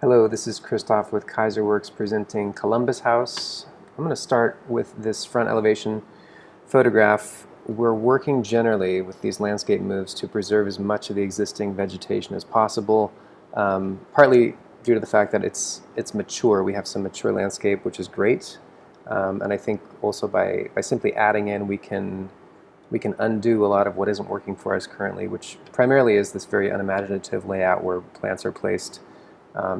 Hello, this is Christoph with Kaiserworks presenting Columbus House. I'm going to start with this front elevation photograph. We're working generally with these landscape moves to preserve as much of the existing vegetation as possible, partly due to the fact that it's mature. We have some mature landscape, which is great, and I think also by simply adding in, we can undo a lot of what isn't working for us currently, which primarily is this very unimaginative layout where plants are placed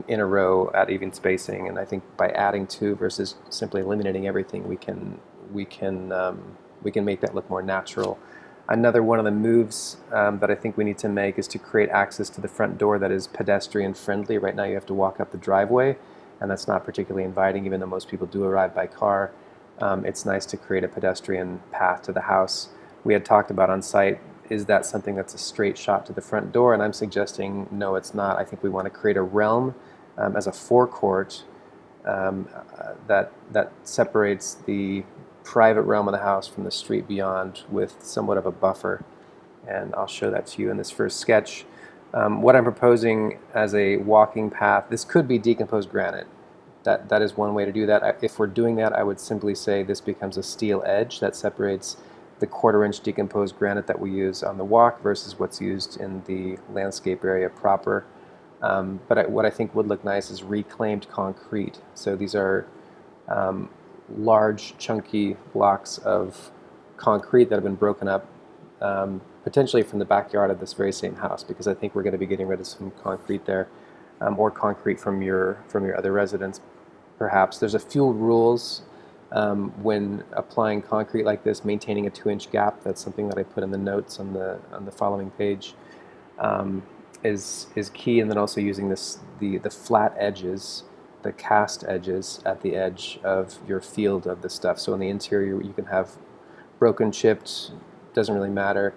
in a row at even spacing. And I think by adding two versus simply eliminating everything, we can make that look more natural. Another one of the moves that I think we need to make is to create access to the front door that is pedestrian friendly. Right now you have to walk up the driveway, and that's not particularly inviting, even though most people do arrive by car. It's nice to create a pedestrian path to the house. We had talked about on site, is that something that's a straight shot to the front door? And I'm suggesting no, it's not. I think we want to create a realm as a forecourt that separates the private realm of the house from the street beyond with somewhat of a buffer. And I'll show that to you in this first sketch. What I'm proposing as a walking path, this could be decomposed granite. That is one way to do that. If we're doing that, I would simply say this becomes a steel edge that separates the quarter-inch decomposed granite that we use on the walk versus what's used in the landscape area proper. But what I think would look nice is reclaimed concrete. So these are large, chunky blocks of concrete that have been broken up, potentially from the backyard of this very same house, because I think we're going to be getting rid of some concrete there, or concrete from your other residents, perhaps. There's a few rules when applying concrete like this, maintaining a 2-inch gap. That's something that I put in the notes on the following page. Is key, and then also using the flat edges, the cast edges at the edge of your field of the stuff. So in the interior you can have broken, chipped, doesn't really matter.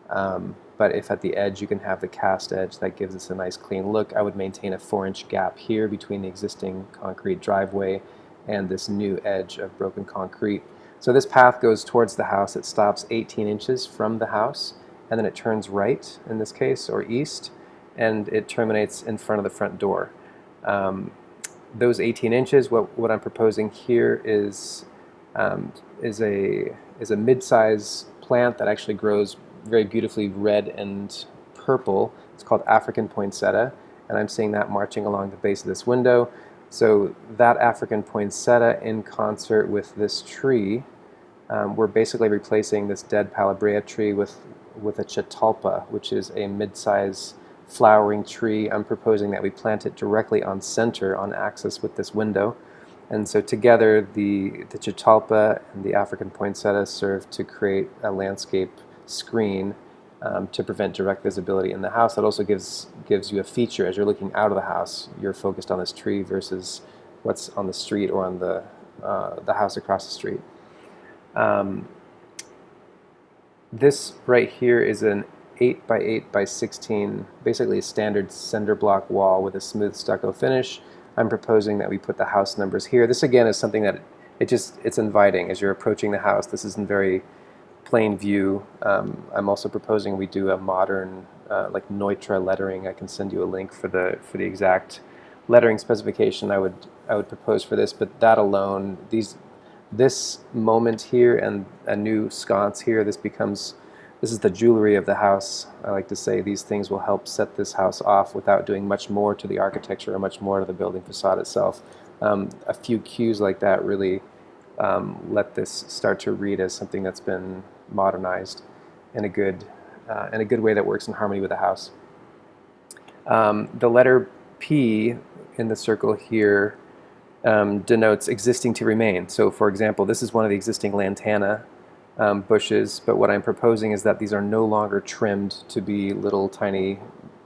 But if at the edge you can have the cast edge, that gives us a nice clean look. I would maintain a 4-inch gap here between the existing concrete driveway and this new edge of broken concrete. So this path goes towards the house. It stops 18 inches from the house, and then it turns right in this case, or east, and it terminates in front of the front door. Those 18 inches, what I'm proposing here is a mid-size plant that actually grows very beautifully red and purple. It's called African poinsettia, and I'm seeing that marching along the base of this window. So that African poinsettia in concert with this tree, we're basically replacing this dead Palabrea tree with a Catalpa, which is a mid-size flowering tree. I'm proposing that we plant it directly on center, on axis with this window. And so together the Catalpa and the African poinsettia serve to create a landscape screen to prevent direct visibility in the house. That also gives you a feature as you're looking out of the house. You're focused on this tree versus what's on the street or on the house across the street. This right here is an 8 by 8 by 16, basically a standard cinder block wall with a smooth stucco finish. I'm proposing that we put the house numbers here. This again is something that it's inviting as you're approaching the house. This isn't very plain view. I'm also proposing we do a modern like Neutra lettering. I can send you a link for the exact lettering specification I would propose for this, but that alone, this moment here and a new sconce here, this is the jewelry of the house. I like to say these things will help set this house off without doing much more to the architecture or much more to the building facade itself. A few cues like that really let this start to read as something that's been modernized in a good way that works in harmony with the house. The letter P in the circle here denotes existing to remain. So for example, this is one of the existing lantana bushes, but what I'm proposing is that these are no longer trimmed to be little tiny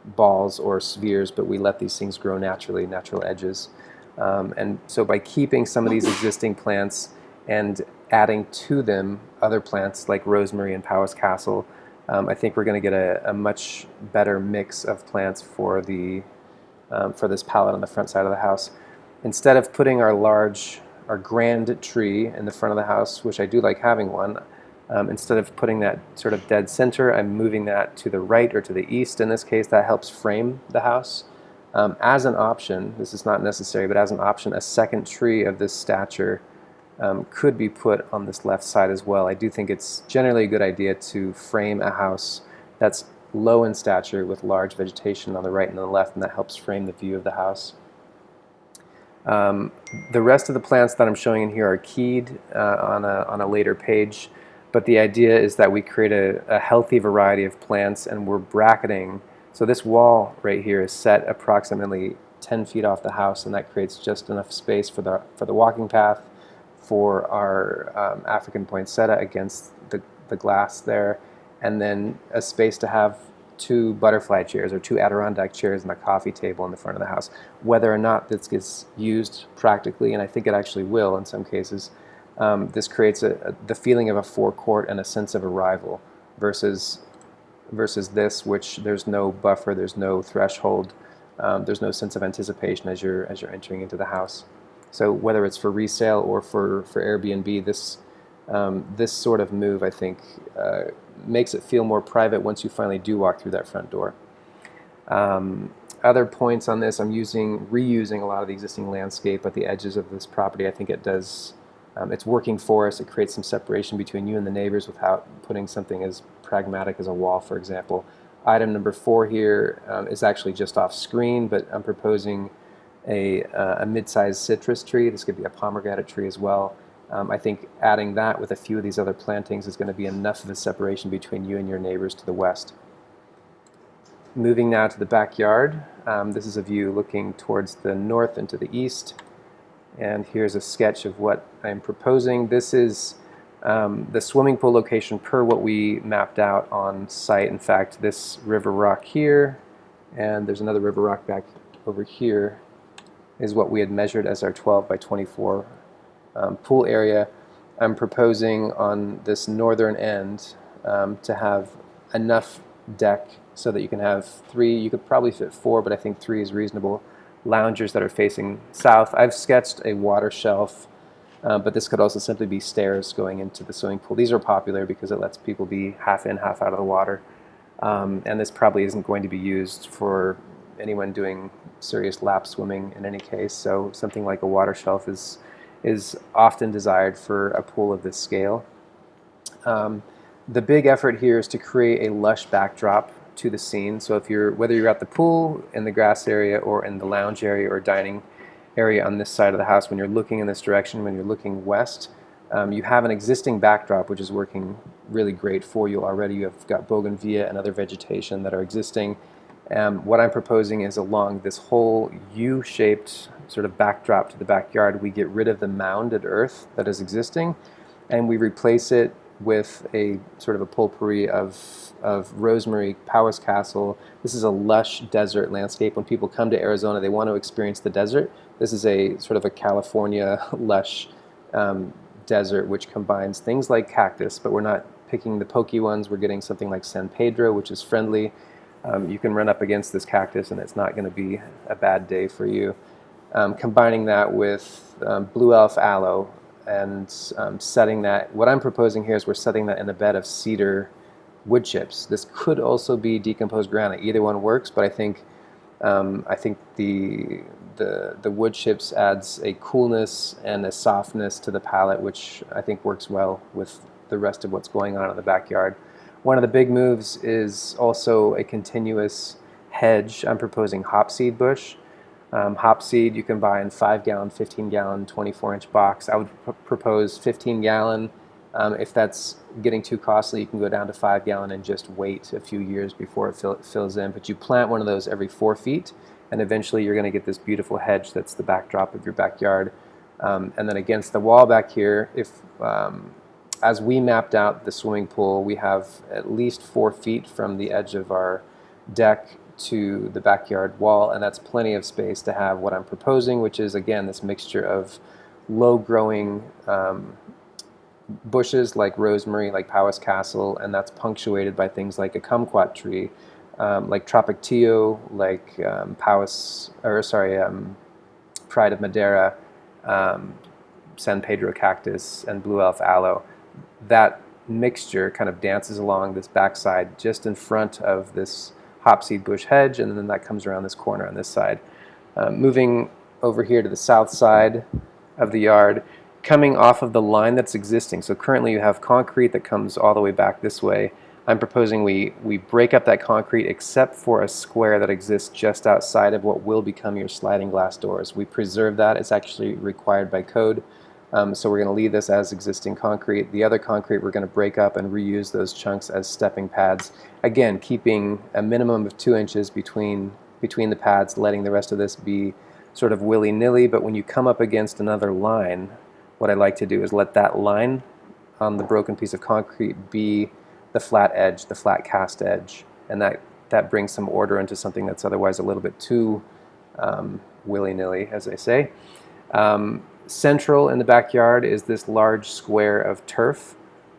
balls or spheres, but we let these things grow naturally, natural edges. And so by keeping some of these existing plants and adding to them other plants like rosemary and Powis Castle, I think we're going to get a much better mix of plants for this palette on the front side of the house. Instead of putting our grand tree in the front of the house, which I do like having one, instead of putting that sort of dead center, I'm moving that to the right or to the east. In this case, that helps frame the house. As an option, this is not necessary, but as an option, a second tree of this stature could be put on this left side as well. I do think it's generally a good idea to frame a house that's low in stature with large vegetation on the right and on the left, and that helps frame the view of the house. The rest of the plants that I'm showing in here are keyed on a later page, but the idea is that we create a healthy variety of plants, and we're bracketing. So this wall right here is set approximately 10 feet off the house, and that creates just enough space for the walking path, for our African poinsettia against the glass there, and then a space to have 2 butterfly chairs or 2 Adirondack chairs and a coffee table in the front of the house. Whether or not this gets used practically, and I think it actually will in some cases, this creates the feeling of a forecourt and a sense of arrival versus this, which there's no buffer, there's no threshold, there's no sense of anticipation as you're entering into the house. So whether it's for resale or for Airbnb, this sort of move, I think, makes it feel more private once you finally do walk through that front door. Other points on this, I'm reusing a lot of the existing landscape at the edges of this property. I think it does, it's working for us. It creates some separation between you and the neighbors without putting something as pragmatic as a wall, for example. Item number 4 here is actually just off screen, but I'm proposing a mid-sized citrus tree. This could be a pomegranate tree as well. I think adding that with a few of these other plantings is going to be enough of a separation between you and your neighbors to the west. Moving now to the backyard. This is a view looking towards the north and to the east. And here's a sketch of what I'm proposing. This is the swimming pool location per what we mapped out on site. In fact, this river rock here, and there's another river rock back over here, is what we had measured as our 12 by 24 pool area. I'm proposing on this northern end to have enough deck so that you can have 3, you could probably fit 4, but I think 3 is reasonable, loungers that are facing south. I've sketched a water shelf, but this could also simply be stairs going into the swimming pool. These are popular because it lets people be half in, half out of the water. And this probably isn't going to be used for anyone doing serious lap swimming in any case, so something like a water shelf is often desired for a pool of this scale. The big effort here is to create a lush backdrop to the scene. So whether you're at the pool, in the grass area, or in the lounge area or dining area on this side of the house, when you're looking in this direction, when you're looking west, you have an existing backdrop which is working really great for you already. You have got bougainvillea and other vegetation that are existing. What I'm proposing is along this whole U-shaped sort of backdrop to the backyard, we get rid of the mounded earth that is existing, and we replace it with a sort of a potpourri of rosemary, Powis Castle. This is a lush desert landscape. When people come to Arizona, they want to experience the desert. This is a sort of a California lush desert, which combines things like cactus, but we're not picking the pokey ones. We're getting something like San Pedro, which is friendly. You can run up against this cactus and it's not going to be a bad day for you. Combining that with blue elf aloe and setting that, what I'm proposing here is we're setting that in a bed of cedar wood chips. This could also be decomposed granite. Either one works, but I think the wood chips adds a coolness and a softness to the palette, which I think works well with the rest of what's going on in the backyard. One of the big moves is also a continuous hedge. I'm proposing hopseed bush. Hopseed you can buy in 5-gallon, 15-gallon, 24-inch box. I would propose 15-gallon. If that's getting too costly, you can go down to 5-gallon and just wait a few years before it fills in. But you plant one of those every 4 feet, and eventually you're going to get this beautiful hedge that's the backdrop of your backyard. And then against the wall back here, as we mapped out the swimming pool, we have at least 4 feet from the edge of our deck to the backyard wall, and that's plenty of space to have what I'm proposing, which is, again, this mixture of low-growing bushes like rosemary, like Powis Castle, and that's punctuated by things like a kumquat tree, like Tropictio, like Pride of Madeira, San Pedro cactus, and blue elf aloe. That mixture kind of dances along this backside just in front of this hopseed bush hedge, and then that comes around this corner on this side. Moving over here to the south side of the yard, coming off of the line that's existing. So currently you have concrete that comes all the way back this way. I'm proposing we break up that concrete except for a square that exists just outside of what will become your sliding glass doors. We preserve that. It's actually required by code. So we're going to leave this as existing concrete. The other concrete we're going to break up and reuse those chunks as stepping pads. Again, keeping a minimum of 2 inches between the pads, letting the rest of this be sort of willy-nilly. But when you come up against another line, what I like to do is let that line on the broken piece of concrete be the flat edge, the flat cast edge, and that brings some order into something that's otherwise a little bit too willy-nilly, as I say. Central in the backyard is this large square of turf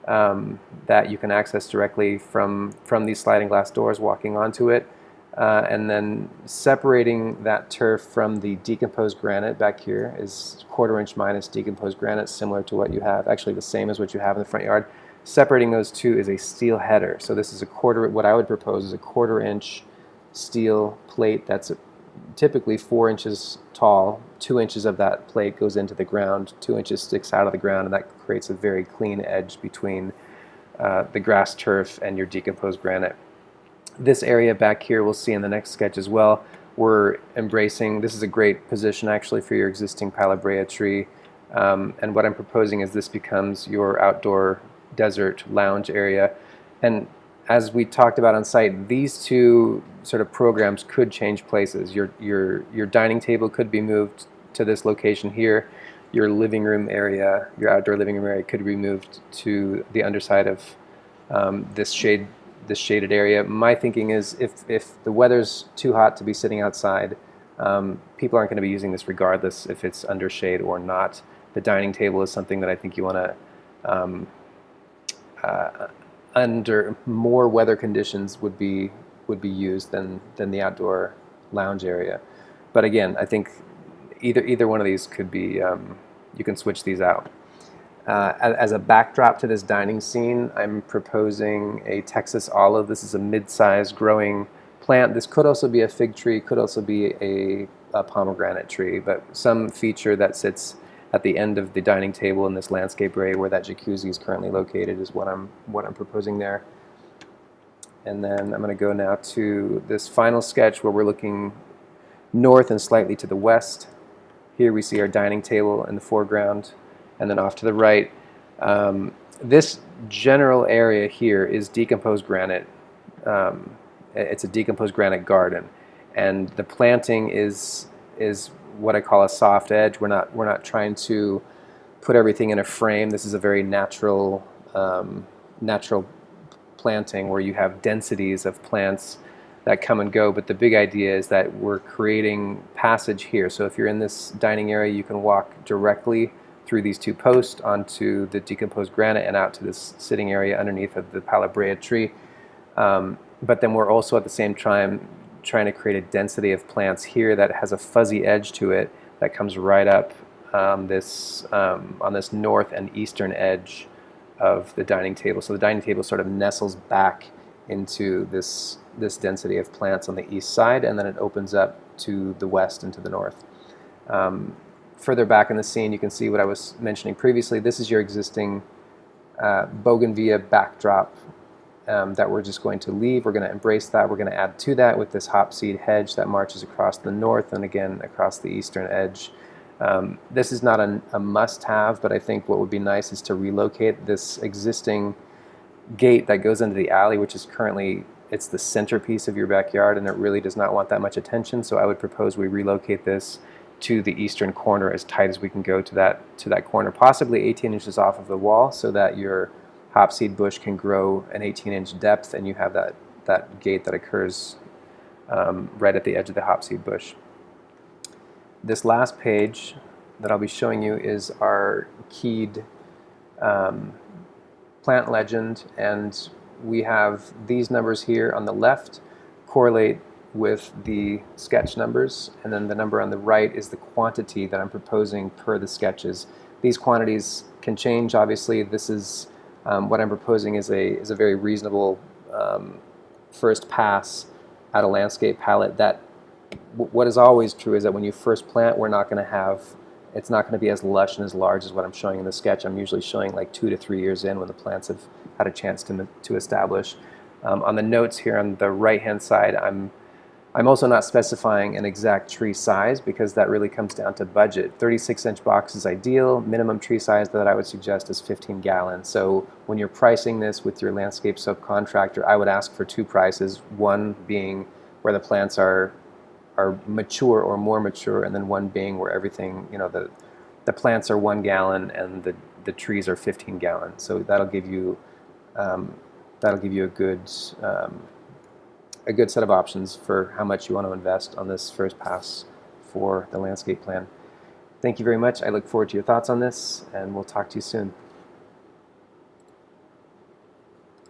that you can access directly from these sliding glass doors walking onto it. And then separating that turf from the decomposed granite back here is 1/4 inch minus decomposed granite, similar to what you have, actually the same as what you have in the front yard. Separating those two is a steel header. So this is what I would propose is a 1/4 inch steel plate that's typically 4 inches tall. 2 inches of that plate goes into the ground, 2 inches sticks out of the ground, and that creates a very clean edge between the grass turf and your decomposed granite. This area back here we'll see in the next sketch as well. We're embracing, this is a great position actually for your existing Palo Brea tree, and what I'm proposing is this becomes your outdoor desert lounge area. And as we talked about on site, these two sort of programs could change places. Your dining table could be moved to this location here. Your living room area, your outdoor living room area could be moved to the underside of this shaded area. My thinking is if the weather's too hot to be sitting outside, people aren't going to be using this regardless if it's under shade or not. The dining table is something that I think you want to under more weather conditions would be used than the outdoor lounge area. But again, I think either one of these could be, you can switch these out. As a backdrop to this dining scene, I'm proposing a Texas olive. This is a mid-sized growing plant. This could also be a fig tree, could also be a pomegranate tree, but some feature that sits at the end of the dining table in this landscape area where that jacuzzi is currently located is what I'm proposing there. And then I'm going to go now to this final sketch where we're looking north and slightly to the west. Here we see our dining table in the foreground, and then off to the right. This general area here is decomposed granite. It's a decomposed granite garden, and the planting is what I call a soft edge. We're not trying to put everything in a frame. This is a very natural planting where you have densities of plants that come and go, but the big idea is that we're creating passage here. So if you're in this dining area, you can walk directly through these two posts onto the decomposed granite and out to this sitting area underneath of the Palo Brea tree. But then we're also at the same time trying to create a density of plants here that has a fuzzy edge to it that comes right up on this north and eastern edge of the dining table. So the dining table sort of nestles back into this density of plants on the east side, and then it opens up to the west and to the north. Further back in the scene, you can see what I was mentioning previously. This is your existing bougainvillea backdrop that we're just going to leave. We're going to embrace that. We're going to add to that with this hopseed hedge that marches across the north and again across the eastern edge. This is not a must-have, but I think what would be nice is to relocate this existing gate that goes into the alley, which is currently, it's the centerpiece of your backyard and it really does not want that much attention. So I would propose we relocate this to the eastern corner as tight as we can go to that corner, possibly 18 inches off of the wall, so that your hopseed bush can grow an 18-inch depth and you have that gate that occurs right at the edge of the hopseed bush. This last page that I'll be showing you is our keyed plant legend, and we have these numbers here on the left correlate with the sketch numbers, and then the number on the right is the quantity that I'm proposing per the sketches. These quantities can change, obviously. This is what I'm proposing is a very reasonable first pass add a landscape palette, that what is always true is that when you first plant, it's not going to be as lush and as large as what I'm showing in the sketch. I'm usually showing like 2 to 3 years in when the plants have had a chance to establish. On the notes here on the right-hand side, I'm also not specifying an exact tree size because that really comes down to budget. 36-inch box is ideal. Minimum tree size that I would suggest is 15 gallons. So when you're pricing this with your landscape subcontractor, I would ask for two prices, one being where the plants are mature or more mature, and then one being where everything, the plants are 1 gallon and the trees are 15 gallons. So that'll give you a good set of options for how much you want to invest on this first pass for the landscape plan. Thank you very much. I look forward to your thoughts on this, and we'll talk to you soon.